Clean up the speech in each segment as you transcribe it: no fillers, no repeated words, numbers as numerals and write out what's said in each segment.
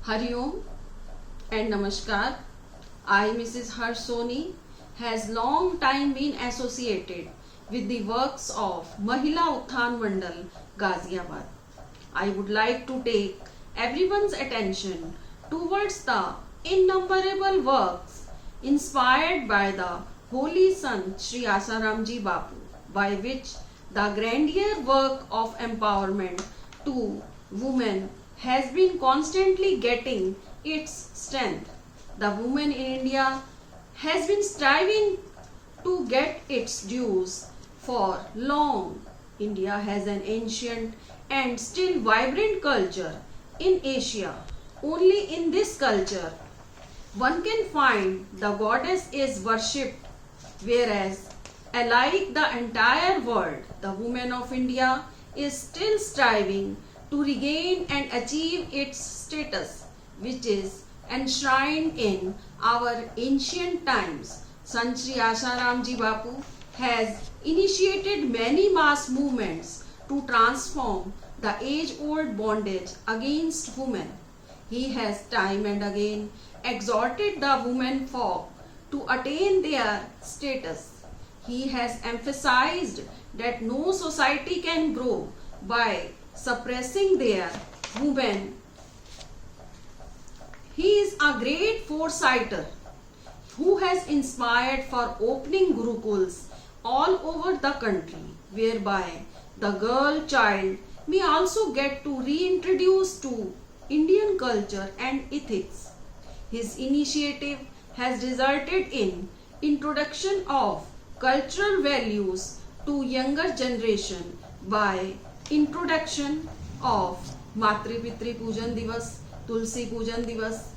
Hariom and Namaskar. I, Mrs. Harsh Soni, has long time been associated with the works of Mahila Utthan Mandal, Ghaziabad. I would like to take everyone's attention towards the innumerable works inspired by the Holy Sant Sri Asaramji Bapu, by which the grandeur work of empowerment to women has been constantly getting its strength. The woman in India has been striving to get its dues for long. India has an ancient and still vibrant culture in Asia. Only in this culture one can find the goddess is worshipped, whereas alike the entire world, the woman of India is still striving to regain and achieve its status, which is enshrined in our ancient times. Sant Sri Asaramji Bapu has initiated many mass movements to transform the age-old bondage against women. He has time and again exhorted the women folk to attain their status. He has emphasized that no society can grow by suppressing their women. He is a great foresighter who has inspired for opening gurukuls all over the country, whereby the girl child may also get to reintroduce to Indian culture and ethics. His initiative has resulted in introduction of cultural values to younger generation by introduction of Matri Pitri Pujan Divas, Tulsi Pujan Divas,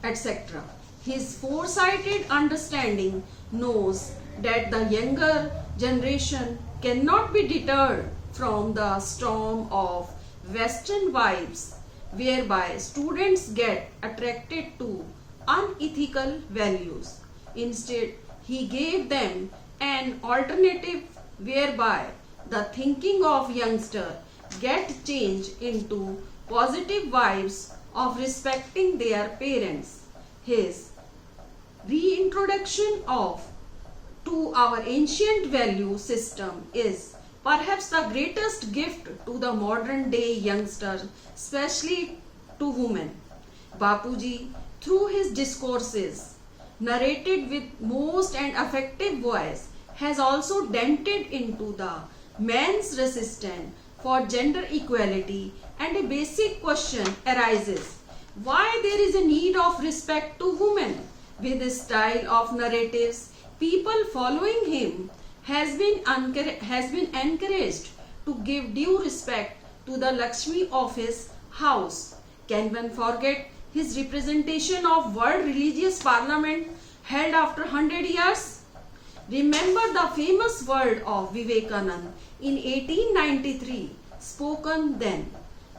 etc. His foresighted understanding knows that the younger generation cannot be deterred from the storm of Western vibes, whereby students get attracted to unethical values. Instead, he gave them an alternative whereby the thinking of youngster get changed into positive vibes of respecting their parents. His reintroduction of to our ancient value system is perhaps the greatest gift to the modern day youngster, especially to women. Bapuji, through his discourses, narrated with most and effective voice, has also dented into the man's resistance for gender equality, and a basic question arises: why there is a need of respect to women? With his style of narratives, people following him has been encouraged to give due respect to the Lakshmi of his house. Can one forget his representation of World Religious Parliament held after 100 years? Remember the famous word of Vivekananda in 1893, spoken then.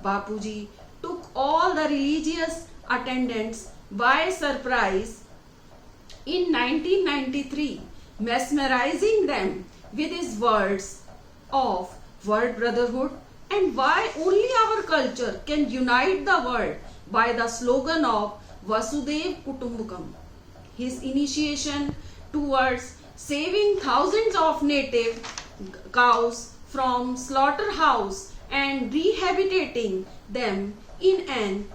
Bapuji took all the religious attendants by surprise in 1993, mesmerizing them with his words of world brotherhood and why only our culture can unite the world by the slogan of Vasudev Kutumbakam. His initiation towards saving thousands of native cows from slaughterhouse and rehabilitating them in an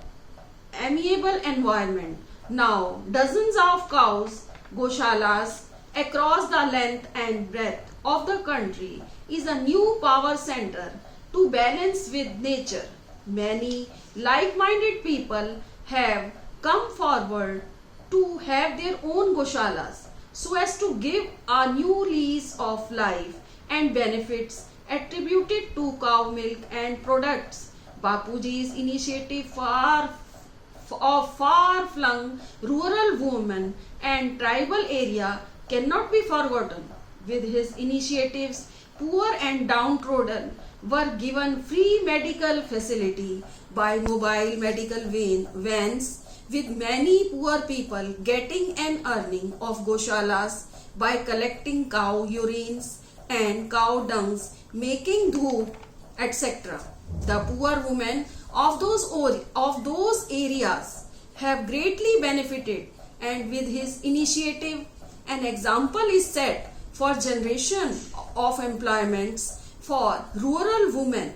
amiable environment. Now, dozens of cows, goshalas across the length and breadth of the country is a new power center to balance with nature. Many like-minded people have come forward to have their own goshalas so as to give a new lease of life and benefits attributed to cow milk and products. Bapuji's initiative of far-flung rural women and tribal area cannot be forgotten. With his initiatives, poor and downtrodden were given free medical facility by mobile medical vans, with many poor people getting an earning of goshalas by collecting cow urines and cow dungs, making dhoop, etc. The poor women of those areas have greatly benefited, and with his initiative an example is set for generation of employments for rural women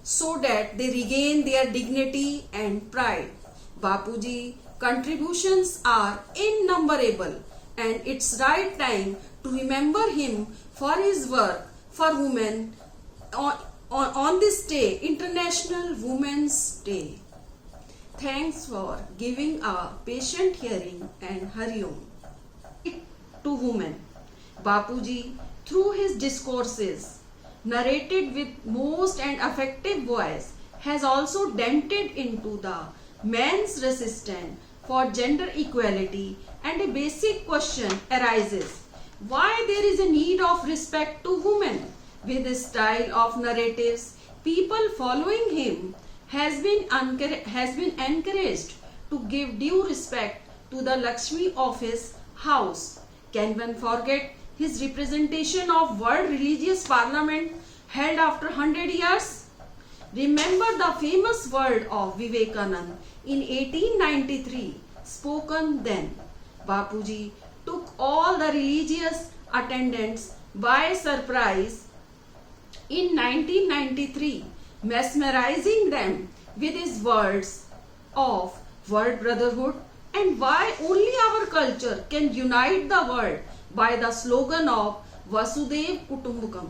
so that they regain their dignity and pride. Bapuji contributions are innumerable, and it's right time to remember him for his work for women on this day, International Women's Day. Thanks for giving a patient hearing, and Hari Om. To women, Bapuji, through his discourses, narrated with most and effective voice, has also dented into the man's resistance for gender equality, and a basic question arises: why there is a need of respect to women? With his style of narratives, people following him has been encouraged to give due respect to the Lakshmi of his house. Can one forget his representation of World Religious Parliament held after 100 years? Remember the famous word of Vivekananda in 1893, spoken then. Bapuji took all the religious attendants by surprise in 1993, mesmerizing them with his words of world brotherhood, and why only our culture can unite the world by the slogan of Vasudev Kutumbakam.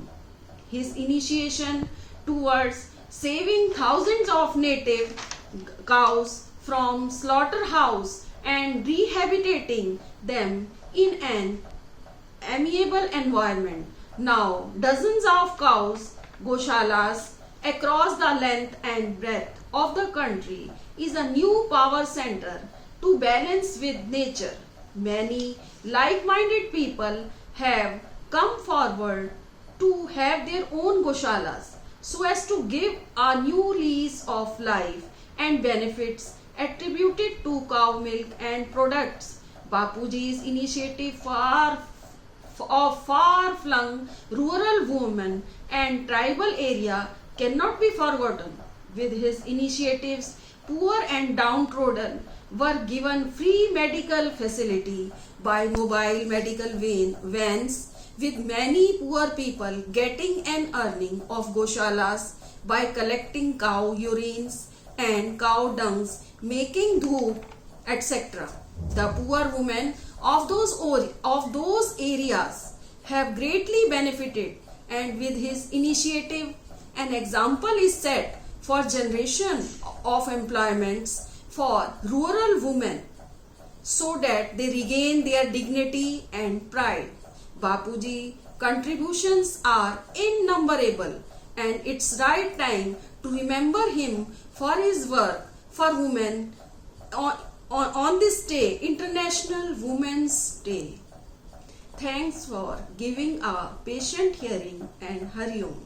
His initiation towards saving thousands of native cows from slaughterhouse and rehabilitating them in an amiable environment. Now, dozens of cows, goshalas, across the length and breadth of the country is a new power center to balance with nature. Many like-minded people have come forward to have their own goshalas so as to give a new lease of life and benefits attributed to cow milk and products. Bapuji's initiative of far-flung rural women and tribal area cannot be forgotten. With his initiatives, poor and downtrodden were given free medical facility by mobile medical vans, with many poor people getting an earning of goshalas by collecting cow urines and cow dungs, making dhoop, etc. The poor women of those areas have greatly benefited, and with his initiative an example is set for generation of employments for rural women so that they regain their dignity and pride. Bapuji contributions are innumerable, and it's right time to remember him for his work for women on this day, International Women's Day. Thanks for giving a patient hearing, and Hari Om.